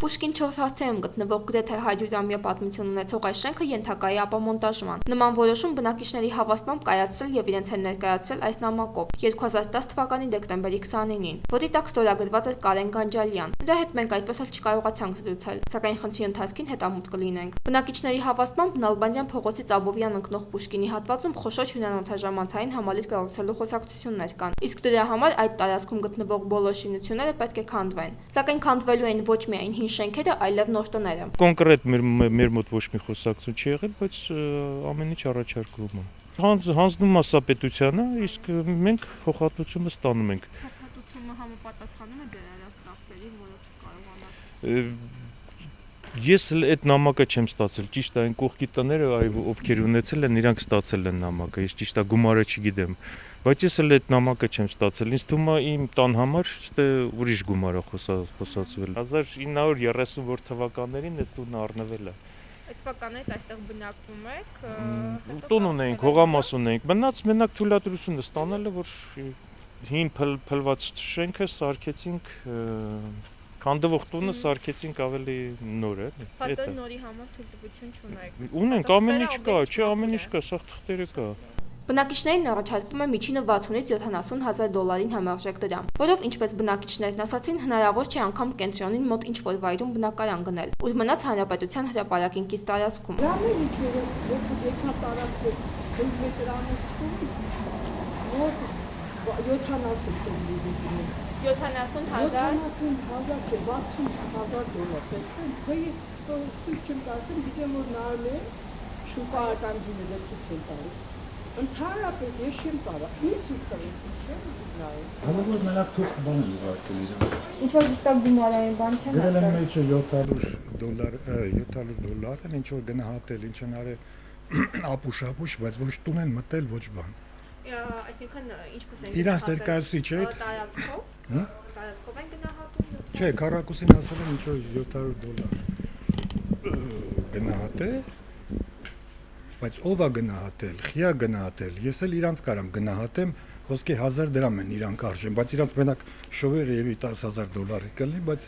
Պուշկին 4 հասցեում գտնվող գրեթե 100-ամյա պատմություն ունեցող այս շենքը ենթակա է ապամոնտաժման։ Նման որոշում բնակիչների հավաստմամբ կայացրել եւ իրենց են ներկայացրել այս նամակով 2010 թվականի դեկտեմբերի 29-ին, որի տակ ստորագրված էր Կարեն Գանջալյան։ Նրա հետ մենք այդպես էլ չկարողացանք զրուցել, սակայն խնդրի ընթացքին հետամուտ կլինենք։ Բնակիչների հավաստմամբ Նալբանդյան փողոցից Աբովյան ընկնող Պուշկինի հատվածում խոշոր հյուրանոցաժամանցային համալիր կառուցելու խոսակցություններ կան, իսկ դրա համար այդ տարածքում գտնվող բոլոր շինությունները պետք է քանդվեն։ Սակայն քանդվելու են ոչ միայն հին շենքերը, այլև նոր տները։ Կոնկրետ մեր մոտ ոչ մի խոսակցություն չի եղել, բայց ամեն ինչ առաջարկվում է։ Հանձնում է սա պետությանը, իսկ մենք փոխհատուցումը ստանում ենք։ Փոխհատուցումը համապատասխանում է դեր արած ծախսերին, որոնք կարողանալ։ Ես այդ նամակը չեմ ստացել, ճիշտ է, այն կողքի տները, ովքեր ունեցել են, իրանք ստացել են նամակը, ես ճիշտ է գումարը չգիտեմ, բայց ես էլ այդ նամակը չեմ ստացել, ինձ թվում է իմ տան համար ուրիշ գումար է խոսացվել։ 1930 թվականներին այս տունը առնվել է։ Այդ թվականից այստեղ բնակվում եք։ Տուն ունենք, հողամաս ունենք, մնաց մենակ թույլատրությունը ստանելը, որ հին փլված շենքը սարքեցինք, քանդվող տունը սարքեցինք ավելի նոր է։ Պատեր նորի համար թույլտվություն չունեք։ Ունենք, ամեն ինչ կա, չէ, ամեն ինչ կա, սա թղթերը կա։ Բնակիչներին առաջարկվում է միջինը 60-ից 70 հազար դոլարին համարժեք դրամ, որով, ինչպես բնակիչներն ասացին, հնարավոր չէ անգամ կենտրոնին մոտ ինչ-որ վայրում բնակարան գնել, ուր մնաց հանրապետության հրապարակին կից տարածքում։ Ընդհանրապես ես չեմ կարող, ինձ ու կրեցին նայել։ Հնարավոր մենակ թուղթ բան է ուղարկել իրան։ Ինչ որ հստակ գումարային բան չեն Գրել ասել։ են մեջը $700 են ինչ որ գնահատել, ինչ են արել ապուշ, բայց ոչ տուն են մտել, ոչ բան։ Այսինքն ինչպես են Իրանց ներկայացուցիչ է։ տարածքով։ Տարածքով են գնահատում։ Չէ, քառակուսին ասել են ինչ որ $700 գնահատել։ Բայց ով է գնահատել, խիա գնահատել, ես էլ իրանց կարամ գնահատեմ, խոսքի 1000 դրամ են իրանք արժեն, բայց իրանց մենակ շովերը եւի $10,000 կլինի, բայց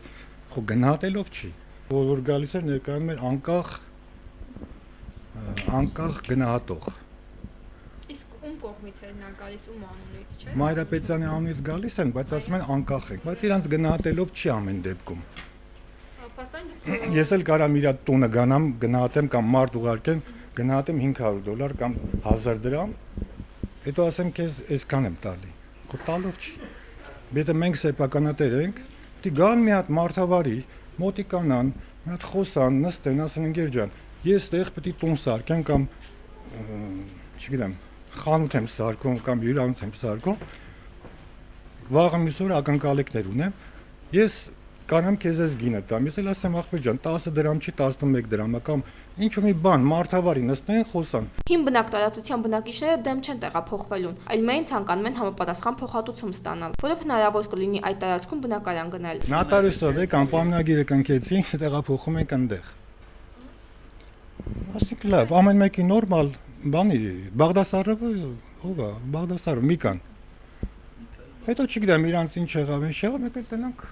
խո գնահատելով չի։ Որ գալիս էր ներկայանում էր անկախ գնահատող։ Իսկ ում կողմից է նա գալիս, ում անունից, չէ՞։ Մայրապետյանի անունից գալիս են, բայց ասում են անկախ եք, բայց իրանց գնահատելով չի ամեն դեպքում։ Ես էլ կարամ իր տունը գանամ, գնահատեմ կամ մարդ ուղարկեմ գնահատեմ $500 կամ 1000 դրամ, հետո ասեմ քեզ այսքան եմ տալի։ Ու տալով չի։ Եթե մենք սեփականատեր ենք, դի գան մի հատ մարդավարի, մոտիկանան, մի հատ խոսան, նստեն, ասեն ընկեր ջան, ես այդտեղ պետք է տուն սարքեմ կամ չգիտեմ, խանութ եմ սարքում կամ հյուրանոց եմ սարքում, վաղը մյուս օրը ակնկալիքներ ունեմ, ես կանեմ քեզ այս գինը տամ, ես էլ ասեմ ախպեր ջան, 10 դրամ չի 11 դրամ, կամ ինչ-որ մի բան, մարդավարի նստեն, խոսան։ Հին բնակ տարածության բնակիչները դեմ չեն տեղափոխվելուն, այլ միայն ցանկանում են համապատասխան փոխհատուցում ստանալ, որով հնարավոր կլինի այդ տարածքում բնակարան գնել։ Նոտարիուսով եք անպայմանագիրը կնքեցի, տեղափոխում ենք այնտեղ։ Ասիկ լավ, ամեն մեկի նորմալ բանի, Բաղդասարովը ով է, Բաղդասարով Միկան։ Հետո չգիտեմ իրանց ինչ եղավ, մեկ էլ տենանք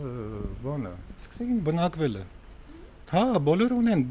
բանը, սկսեցին բնակվելը։ Հա, բոլորը ունեն,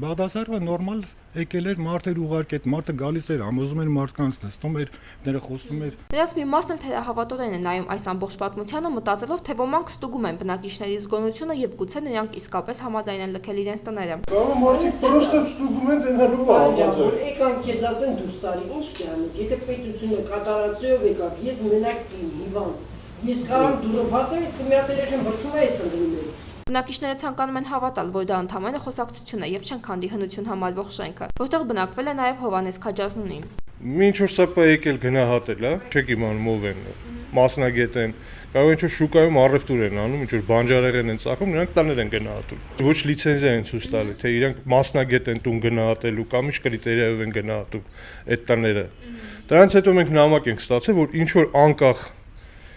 Բաղդասարովը նորմալ եկել էր, մարդեր ուղարկել, մարդը գալիս էր, համոզում էր մարդկանց, նստում էր, ները խոսում էր։ Դրանց մի մասն էլ թերահավատորեն է նայում այս ամբողջ պատմությանը, մտածելով, թե ոմանք ստուգում են բնակիչների զգոնությունը եւ գուցե նրանք իսկապես համաձայն են լքել իրենց տները։ Կարող մարդիկ պրոստը ստուգում են դենալու բանը։ Եկան քեզ ասեն դուրս արի, ինչ դրանից, եթե պետությունը կատարածիով եկավ, ես մենակ հիվանդ, ես կարամ դուրը բացեմ, իսկ մի հատ երեխան բրդում է այս ընդդիմերից։ Բնակիչները ցանկանում են հավատալ, որ դա ընդամենը խոսակցություն է եւ չեն քանդի հնություն համարվող շենքը, որտեղ բնակվել է նաեւ Հովհաննես Քաջազնունին։ Ինչ որ սա եկել գնահատել, հա, չեք իմանում ով են, մասնագետ են, կարող ինչ որ շուկայում առևտուր են անում, ինչ որ բանջարեղեն են ծախում, նրանք տաներ են գնահատում։ Ոչ լիցենզիա են ցույց տալի, թե իրանք մասնագետ են տուն գնահատելու կամ ինչ կրիտերիայով են գնահատում այդ տները։ Դրանից հետո մենք նամակ ենք ստացել, որ ինչ որ անկախ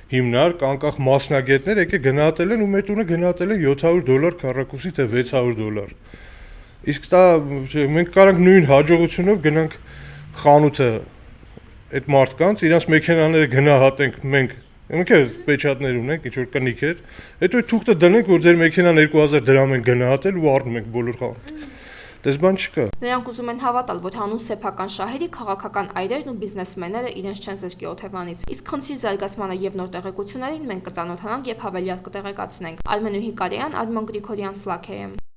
հիմնարկ, անկախ մասնագետներ եկե գնահատել են ու մեր տունը գնահատել են $700 քառակուսի թե $600։ Իսկ դա մենք կարանք նույն հաջողությունով գնանք խանութը այդ մարդկանց, իրանց մեքենաները գնահատենք մենք Ոնք է պեչատներ ունենք, ինչ որ կնիքեր, հետո այդ թուղթը դնենք, որ ձեր մեքենան 2000 դրամ են գնահատել ու առնում եք բոլոր խաղ։ Դες բան չկա։ Նրանք ուզում են հավատալ, որ հանուն սեփական շահերի քաղաքական այրերն ու բիզնեսմենները իրենց չեն զրկի օթևանից։ Իսկ խնդրի զարգացմանը եւ նոր տեղեկություններին մենք կծանոթանանք եւ հավելյալ կտեղեկացնենք։ Արմեն Հիկարյան, Արման Գրիգորյան, Սլաքեյ։